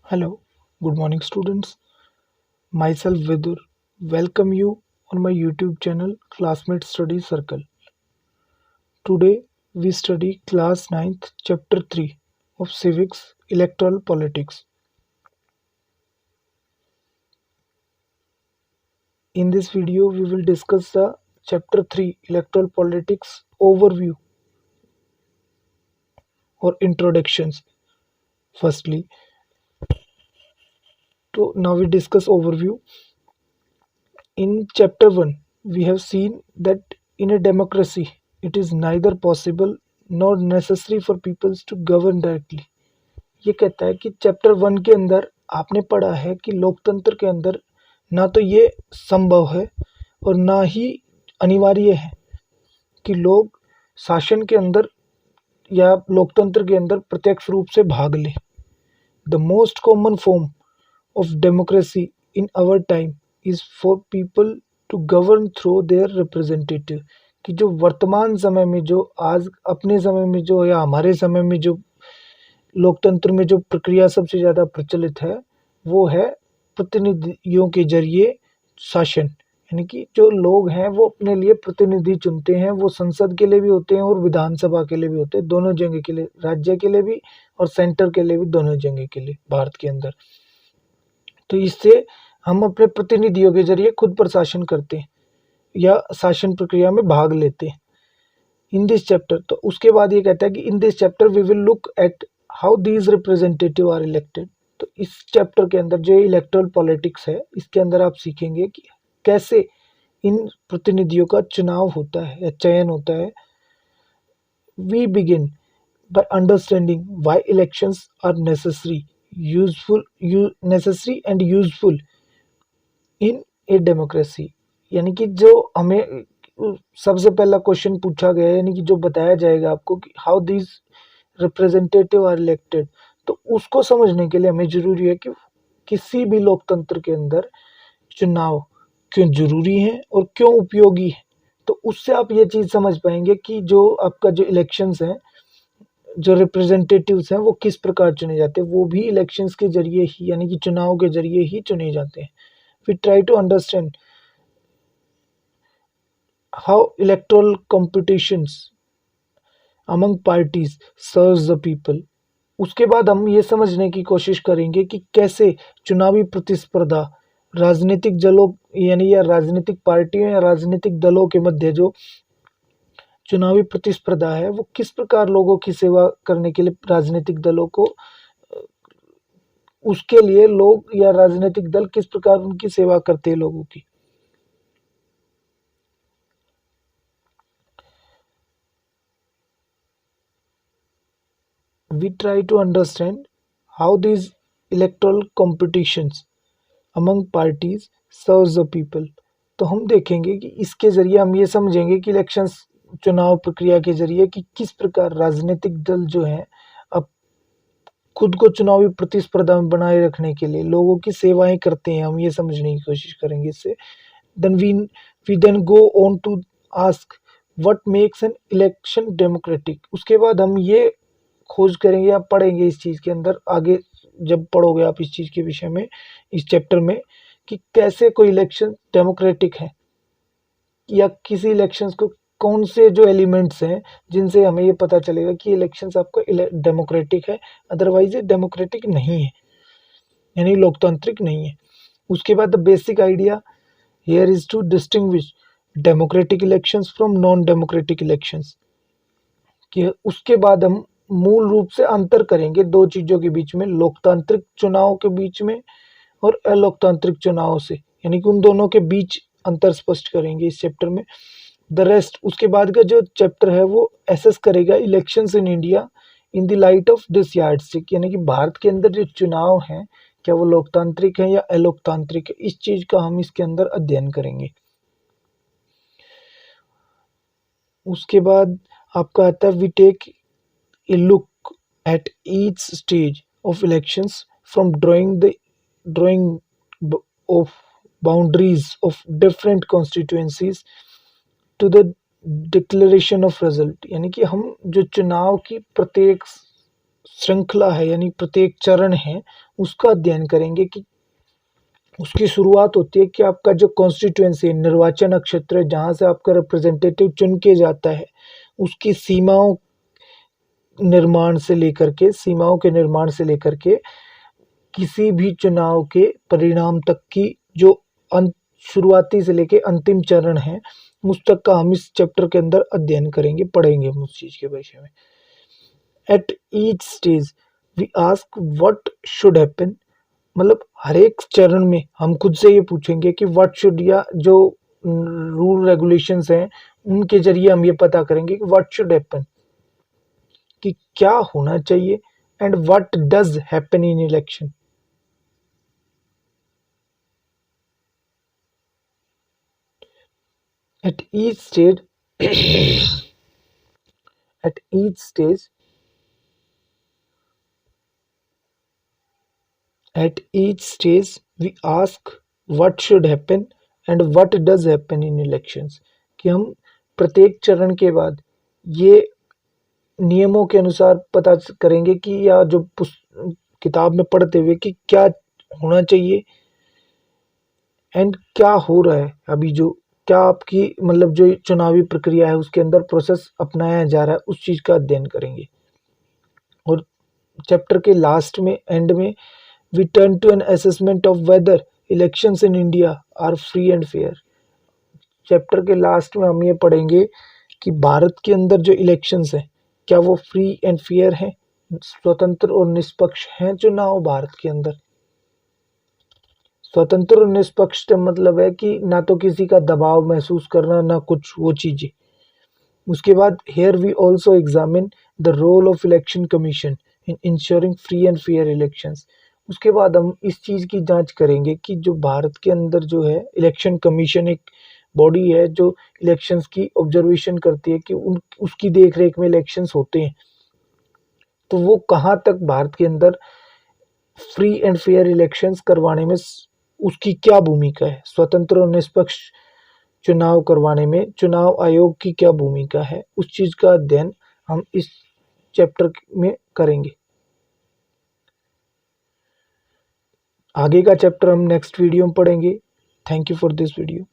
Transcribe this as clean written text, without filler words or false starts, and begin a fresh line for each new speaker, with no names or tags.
Hello, good morning, students. Myself Vidur. Welcome you on my YouTube channel Classmate Study Circle. Today we study class ninth, chapter 3 of Civics Electoral Politics. In this video we will discuss the chapter 3 Electoral Politics overview or introductions. Firstly, now we discuss overview. In chapter 1, we have seen that in a democracy, it is neither possible nor necessary for peoples to govern directly. ये कहता है कि chapter 1 के अंदर आपने पढ़ा है कि लोकतंत्र के अंदर ना तो ये संभव है और ना ही अनिवार्य है कि लोग शासन के अंदर या लोकतंत्र के अंदर प्रत्यक्ष रूप से भाग लें. The most common form of democracy in our time is for people to govern through their representative. कि जो वर्तमान समय में जो आज अपने समय में जो या हमारे समय में जो लोकतंत्र में जो प्रक्रिया सबसे ज़्यादा प्रचलित है वो है प्रतिनिधियों के जरिए शासन. यानी कि जो लोग हैं वो अपने लिए प्रतिनिधि चुनते हैं. वो संसद के लिए भी होते हैं और विधानसभा के लिए भी होते हैं, दोनों जगह के लिए, राज्य के लिए भी और सेंटर के लिए भी, दोनों जगह के लिए भारत के अंदर. तो इससे हम अपने प्रतिनिधियों के जरिए खुद पर शासन करते हैं या शासन प्रक्रिया में भाग लेते हैं. इन दिस चैप्टर, तो उसके बाद ये कहता है कि in this chapter we will look at how these representative are elected. तो इस चैप्टर के अंदर जो इलेक्टोरल पॉलिटिक्स है इसके अंदर आप सीखेंगे कि कैसे इन प्रतिनिधियों का चुनाव होता है या चयन होता है. We begin by understanding why elections are necessary and useful in a democracy. यानी कि जो हमें सबसे पहला क्वेश्चन पूछा गया है, यानी कि जो बताया जाएगा आपको कि how this representative are elected, तो उसको समझने के लिए हमें जरूरी है कि किसी भी लोकतंत्र के अंदर चुनाव क्यों जरूरी है और क्यों उपयोगी है. तो उससे आप ये चीज़ समझ पाएंगे कि जो आपका जो इलेक्शंस हैं, जो रिप्रेजेंटेटिव्स हैं वो किस प्रकार चुने जाते हैं. वो भी इलेक्शंस के जरिए ही, यानी कि चुनाव के जरिए ही चुने जाते हैं. We try to understand how electoral competitions among parties serves the people. उसके बाद हम ये समझने की कोशिश करेंगे कि कैसे चुनावी प्रतिस्पर्धा राजनीतिक दलों यानी या राजनीतिक पार्टियों या राजनीतिक दलों के मध्य जो चुनावी प्रतिस्पर्धा है वो किस प्रकार लोगों की सेवा करने के लिए राजनीतिक दलों को, उसके लिए लोग या राजनीतिक दल किस प्रकार उनकी सेवा करते हैं लोगों की. We try to understand how these electoral competitions among parties serves the people. तो हम देखेंगे कि इसके जरिए हम ये समझेंगे कि इलेक्शंस चुनाव प्रक्रिया के जरिए कि किस प्रकार राजनीतिक दल जो हैं अब खुद को चुनावी प्रतिस्पर्धा में बनाए रखने के लिए लोगों की सेवाएं करते हैं. हम ये समझने की कोशिश करेंगे इससे. then we then go on to ask what makes an election democratic. उसके बाद हम ये खोज करेंगे, आप पढ़ेंगे इस चीज़ के अंदर आगे जब पढ़ोगे आप इस चीज़ के विषय में इस चैप्टर में कि कैसे कोई इलेक्शन डेमोक्रेटिक है या किसी इलेक्शंस को कौन से जो एलिमेंट्स हैं जिनसे हमें ये पता चलेगा कि इलेक्शंस आपका डेमोक्रेटिक है, अदरवाइज ये डेमोक्रेटिक नहीं है, यानी लोकतांत्रिक नहीं है. उसके बाद the basic idea here is to distinguish democratic elections from non democratic elections. कि उसके बाद हम मूल रूप से अंतर करेंगे दो चीज़ों के बीच में, लोकतांत्रिक चुनाव के बीच में और अलोकतांत्रिक चुनाव से, यानी कि उन दोनों के बीच अंतर स्पष्ट करेंगे इस चैप्टर में. द रेस्ट, उसके बाद का जो चैप्टर है वो एसेस करेगा elections in India in the light of this yardstick. यानी कि भारत के अंदर जो चुनाव हैं क्या वो लोकतांत्रिक है या अलोकतांत्रिक है, इस चीज़ का हम इसके अंदर अध्ययन करेंगे. उसके बाद आपका आता है we take a look at each stage of elections from drawing of boundaries of different constituencies to the declaration of result. यानी कि हम जो चुनाव की प्रत्येक श्रृंखला है यानी प्रत्येक चरण है उसका अध्ययन करेंगे कि उसकी शुरुआत होती है कि आपका जो कॉन्स्टिट्यूएंसी निर्वाचन क्षेत्र है जहाँ से आपका रिप्रेजेंटेटिव चुन के जाता है उसकी सीमाओं के निर्माण से लेकर के किसी भी चुनाव के परिणाम तक की जो शुरुआती से लेके अंतिम चरण है उस तक का हम इस चैप्टर के अंदर अध्ययन करेंगे, पढ़ेंगे हम उस चीज के विषय में। At each stage we ask what should happen, मतलब हर एक चरण में हम खुद से ये पूछेंगे कि व्हाट शुड, या जो रूल रेगुलेशंस हैं उनके जरिए हम ये पता करेंगे कि व्हाट शुड हैपन, कि क्या होना चाहिए, and what does happen in election. At each stage, at each stage, at each stage, we ask what should happen and what does happen in elections। कि हम प्रत्येक चरण के बाद ये नियमों के अनुसार पता करेंगे कि या जो किताब में पढ़ते हुए कि क्या होना चाहिए एंड क्या हो रहा है अभी, जो क्या आपकी मतलब जो चुनावी प्रक्रिया है उसके अंदर प्रोसेस अपनाया जा रहा है उस चीज़ का अध्ययन करेंगे। और चैप्टर के लास्ट में, एंड में, we turn to an assessment of whether elections in India are free and fair. Chapter के लास्ट में हम ये पढ़ेंगे कि भारत के अंदर जो इलेक्शंस हैं क्या वो फ्री एंड फेयर हैं, स्वतंत्र और निष्पक्ष हैं चुनाव भारत के अंदर। स्वतंत्र और निष्पक्ष का मतलब है कि ना तो किसी का दबाव महसूस करना ना कुछ वो चीज़ें। उसके बाद here we also examine the role of election commission in ensuring free and fair elections. उसके बाद हम इस चीज़ की जांच करेंगे कि जो भारत के अंदर जो है इलेक्शन कमीशन एक बॉडी है जो इलेक्शंस की ऑब्जर्वेशन करती है कि उसकी देख रेख में इलेक्शंस होते हैं, तो वो कहाँ तक भारत के अंदर फ्री एंड फेयर इलेक्शंस करवाने में उसकी क्या भूमिका है, स्वतंत्र और निष्पक्ष चुनाव करवाने में चुनाव आयोग की क्या भूमिका है, उस चीज़ का अध्ययन हम इस चैप्टर में करेंगे। आगे का चैप्टर हम नेक्स्ट वीडियो में पढ़ेंगे। Thank you for this video.